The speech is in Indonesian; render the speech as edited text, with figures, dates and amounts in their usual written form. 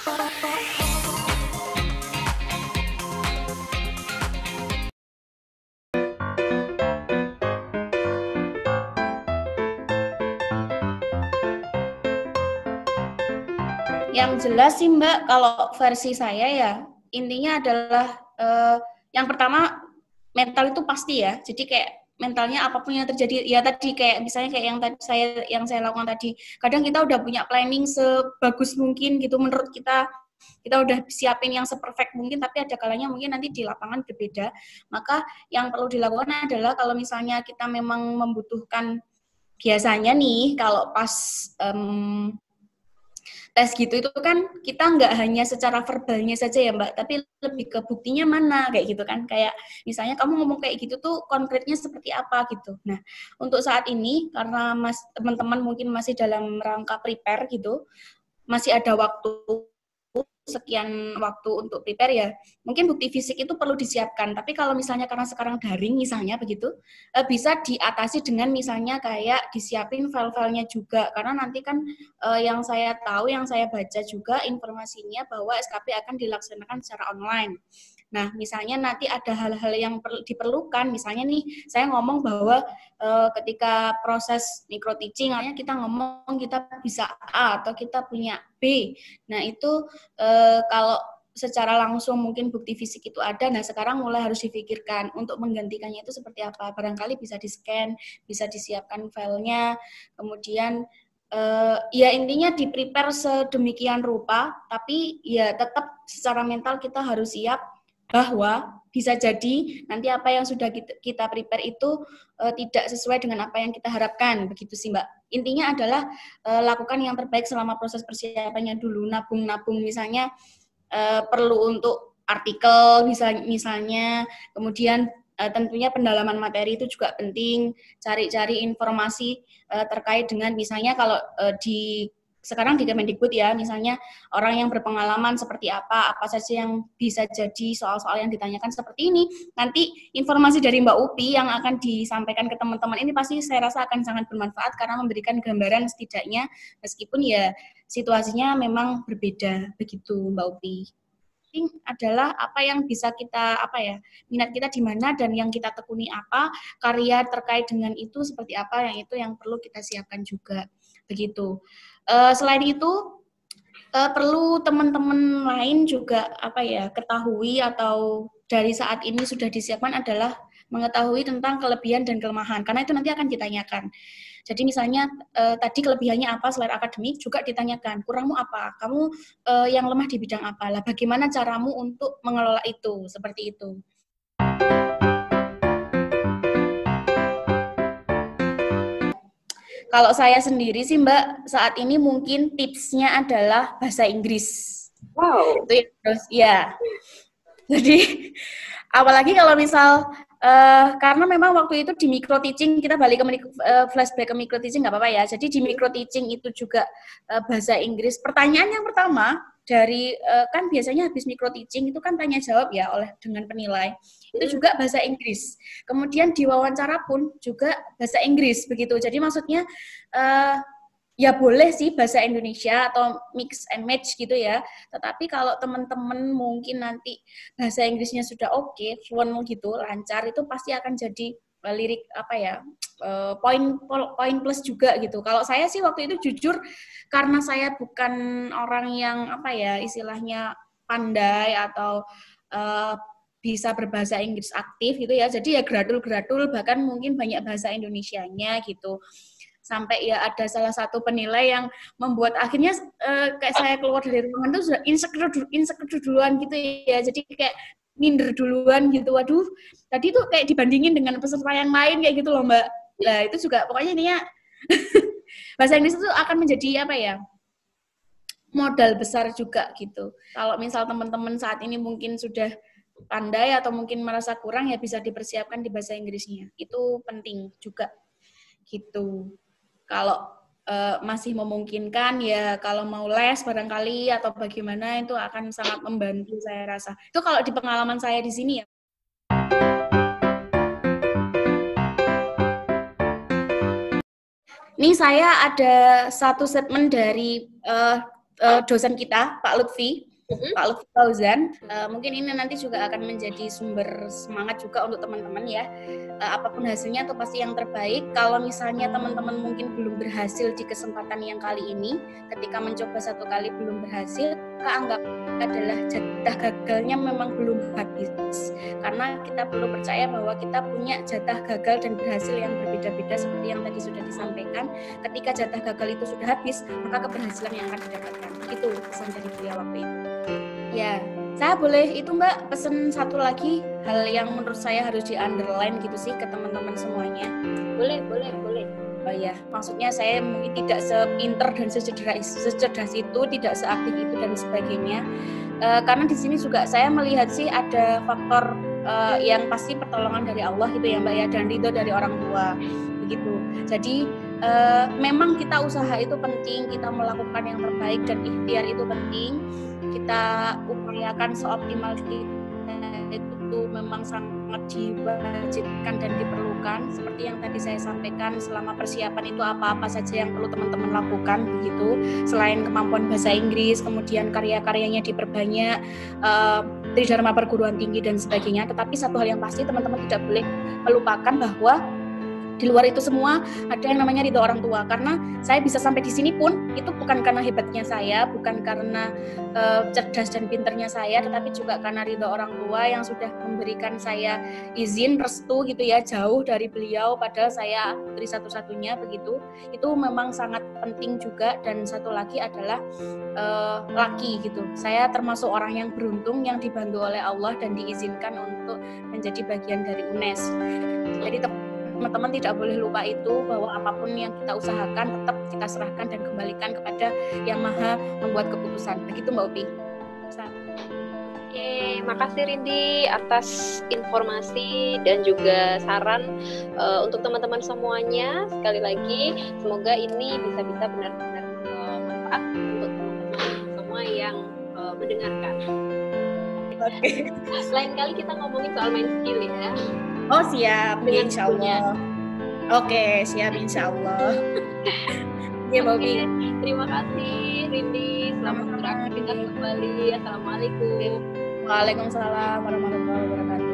Yang jelas sih Mbak, kalau versi saya ya intinya adalah yang pertama mental itu pasti ya. Jadi kayak mentalnya apapun yang terjadi ya tadi kayak misalnya kayak yang saya lakukan tadi. Kadang kita udah punya planning sebagus mungkin gitu menurut kita udah siapin yang seperfect mungkin, tapi ada kalanya mungkin nanti di lapangan berbeda. Maka yang perlu dilakukan adalah kalau misalnya kita memang membutuhkan, biasanya nih kalau pas tes gitu itu kan kita nggak hanya secara verbalnya saja ya Mbak, tapi lebih ke buktinya mana kayak gitu kan. Kayak misalnya kamu ngomong kayak gitu tuh konkretnya seperti apa gitu. Nah, untuk saat ini karena teman-teman mungkin masih dalam rangka prepare gitu, masih ada waktu sekian waktu untuk prepare ya, mungkin bukti fisik itu perlu disiapkan. Tapi kalau misalnya karena sekarang daring misalnya begitu, bisa diatasi dengan misalnya kayak disiapin file-filenya juga. Karena nanti kan yang saya tahu, yang saya baca juga informasinya bahwa SKP akan dilaksanakan secara online. Nah, misalnya nanti ada hal-hal yang diperlukan, misalnya nih saya ngomong bahwa ketika proses micro teaching, kita ngomong kita bisa A atau kita punya B. Nah, itu kalau secara langsung mungkin bukti fisik itu ada, nah sekarang mulai harus dipikirkan untuk menggantikannya itu seperti apa. Barangkali bisa di-scan, bisa disiapkan filenya, kemudian ya intinya di-prepare sedemikian rupa, tapi ya tetap secara mental kita harus siap bahwa bisa jadi nanti apa yang sudah kita prepare itu tidak sesuai dengan apa yang kita harapkan, begitu sih Mbak. Intinya adalah lakukan yang terbaik selama proses persiapannya dulu, nabung-nabung misalnya perlu untuk artikel misalnya, kemudian tentunya pendalaman materi itu juga penting, cari-cari informasi terkait dengan misalnya kalau sekarang di Kemendikbud ya, misalnya orang yang berpengalaman seperti apa saja yang bisa jadi soal-soal yang ditanyakan seperti ini. Nanti informasi dari Mbak Upi yang akan disampaikan ke teman-teman ini pasti saya rasa akan sangat bermanfaat karena memberikan gambaran setidaknya meskipun ya situasinya memang berbeda, begitu Mbak Upi. Ini adalah apa yang bisa kita minat kita di mana dan yang kita tekuni apa, karya terkait dengan itu seperti apa, yang itu yang perlu kita siapkan juga, begitu. Selain itu perlu teman-teman lain juga ketahui atau dari saat ini sudah disiapkan adalah mengetahui tentang kelebihan dan kelemahan, karena itu nanti akan ditanyakan. Jadi misalnya tadi kelebihannya apa selain akademik, juga ditanyakan kurangmu apa, kamu yang lemah di bidang apa, lah bagaimana caramu untuk mengelola itu, seperti itu. Kalau saya sendiri sih Mbak, saat ini mungkin tipsnya adalah bahasa Inggris. Wow. Itu ya, terus ya. Jadi apalagi kalau misal karena memang waktu itu di micro teaching, kita balik ke flashback ke micro teaching nggak apa-apa ya. Jadi di micro teaching itu juga bahasa Inggris. Pertanyaan yang pertama dari kan biasanya habis micro teaching itu kan tanya jawab ya dengan penilai. Itu juga bahasa Inggris. Kemudian di wawancara pun juga bahasa Inggris begitu. Jadi maksudnya ya boleh sih bahasa Indonesia atau mix and match gitu ya. Tetapi kalau teman-teman mungkin nanti bahasa Inggrisnya sudah oke, fluent gitu, lancar, itu pasti akan jadi lirik poin plus juga gitu. Kalau saya sih waktu itu jujur karena saya bukan orang yang istilahnya pandai atau bisa berbahasa Inggris aktif gitu ya. Jadi ya gradul-gradul, bahkan mungkin banyak bahasa Indonesianya gitu. Sampai ya ada salah satu penilai yang membuat akhirnya kayak saya keluar dari ruangan itu sudah insecure duluan gitu ya. Jadi kayak minder duluan gitu. Waduh, tadi tuh kayak dibandingin dengan peserta yang lain kayak gitu loh Mbak. Nah itu juga pokoknya intinya bahasa Inggris itu akan menjadi modal besar juga gitu. Kalau misal teman-teman saat ini mungkin sudah pandai atau mungkin merasa kurang, ya bisa dipersiapkan di bahasa Inggrisnya. Itu penting juga gitu. Kalau masih memungkinkan ya kalau mau les barangkali atau bagaimana itu akan sangat membantu saya rasa. Itu kalau di pengalaman saya di sini ya. Ini saya ada satu statement dari dosen kita, Pak Lutfi. Pak Lutfi Fauzan, mungkin ini nanti juga akan menjadi sumber semangat juga untuk teman-teman ya. Apapun hasilnya itu pasti yang terbaik. Kalau misalnya teman-teman mungkin belum berhasil di kesempatan yang kali ini, ketika mencoba satu kali belum berhasil, maka anggap adalah jatah gagalnya memang belum habis. Karena kita perlu percaya bahwa kita punya jatah gagal dan berhasil yang berbeda-beda seperti yang tadi sudah disampaikan. Ketika jatah gagal itu sudah habis, maka keberhasilan yang akan didapatkan. Itu pesan dari beliau waktu itu. Ya, saya boleh itu Mbak pesen satu lagi hal yang menurut saya harus di-underline gitu sih ke teman-teman semuanya. Boleh. Oh ya, maksudnya saya mungkin tidak sepinter dan secerdas itu, tidak seaktif itu dan sebagainya. Karena di sini juga saya melihat sih ada faktor yang pasti pertolongan dari Allah gitu ya Mbak ya, dan ridho dari orang tua begitu. Jadi memang kita usaha itu penting, kita melakukan yang terbaik dan ikhtiar itu penting. Kita upayakan seoptimal kita itu memang sangat diwajibkan dan diperlukan. Seperti yang tadi saya sampaikan, selama persiapan itu apa-apa saja yang perlu teman-teman lakukan begitu. Selain kemampuan bahasa Inggris, kemudian karya-karyanya diperbanyak, tridharma perguruan tinggi dan sebagainya. Tetapi satu hal yang pasti teman-teman tidak boleh melupakan bahwa di luar itu semua ada yang namanya ridho orang tua. Karena saya bisa sampai di sini pun itu bukan karena hebatnya saya, bukan karena cerdas dan pinternya saya, tetapi juga karena ridho orang tua yang sudah memberikan saya izin, restu gitu ya, jauh dari beliau padahal saya putri satu-satunya begitu. Itu memang sangat penting juga. Dan satu lagi adalah laki gitu. Saya termasuk orang yang beruntung yang dibantu oleh Allah dan diizinkan untuk menjadi bagian dari UNES. Jadi teman-teman tidak boleh lupa itu, bahwa apapun yang kita usahakan tetap kita serahkan dan kembalikan kepada yang maha membuat keputusan. Begitu Mbak Upi. Oke, makasih Rindi atas informasi dan juga saran untuk teman-teman semuanya. Sekali lagi, semoga ini bisa benar-benar bermanfaat untuk teman-teman semua yang mendengarkan. Oke. Lain kali kita ngomongin soal main skill ya. Oh siap, insya Allah. Oke, siap insya Allah. Ya Bobby. Terima kasih Rindi, selamat beraktivitas kembali. Assalamualaikum. Waalaikumsalam warahmatullahi wabarakatuh.